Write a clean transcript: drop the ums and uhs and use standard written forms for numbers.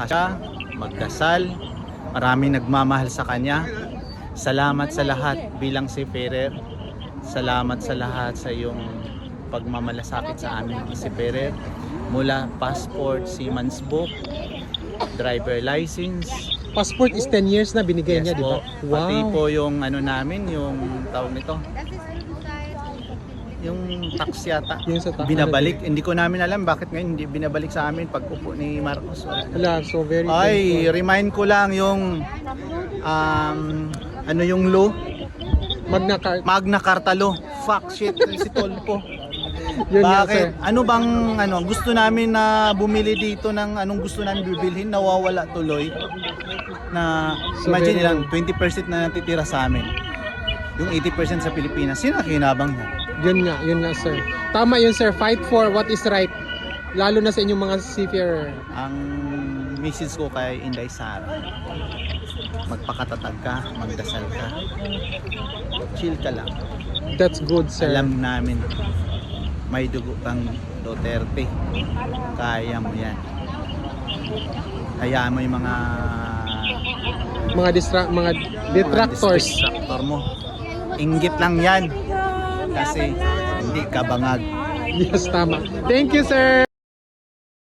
siya, magdasal, maraming nagmamahal sa kanya. Salamat sa lahat bilang seafarer. Salamat sa lahat sa iyong pagmamalasakit sa amin seafarer. Mula passport, seaman's book, driver license. Passport is 10 years na binigay Yes niya, di ba? po. Pati po yung ano namin, yung tawag nito, yung tax yata, Yung sa tax. binabalik. Hindi ko namin alam bakit ngayon hindi binabalik sa amin pag upo ni Marcos. Wala, so very Ay, thankful. remind ko lang yung ano yung law? Magna Carta law. Fuck shit si Tolpo. Yun nga, sir. Bakit? Ano bang gusto namin na bumili dito ng anong gusto namin bibilhin, nawawala tuloy. Na So, imagine very lang 20% na natitira sa amin. Yung 80% sa Pilipinas, sino kinabang niya? Yun nga, sir. Tama yun, sir. Fight for what is right. Lalo na sa inyong mga seafarer. Ang message ko kay Inday Sara, magpakatatag ka, magdasal ka, chill ka lang. That's good, sir. Alam namin may dugo kang Duterte, kaya mo yan. Hayaan mo yung mga detractors. distractor mo, inggit lang yan kasi hindi ka bangag. Yes, tama. Thank you, sir.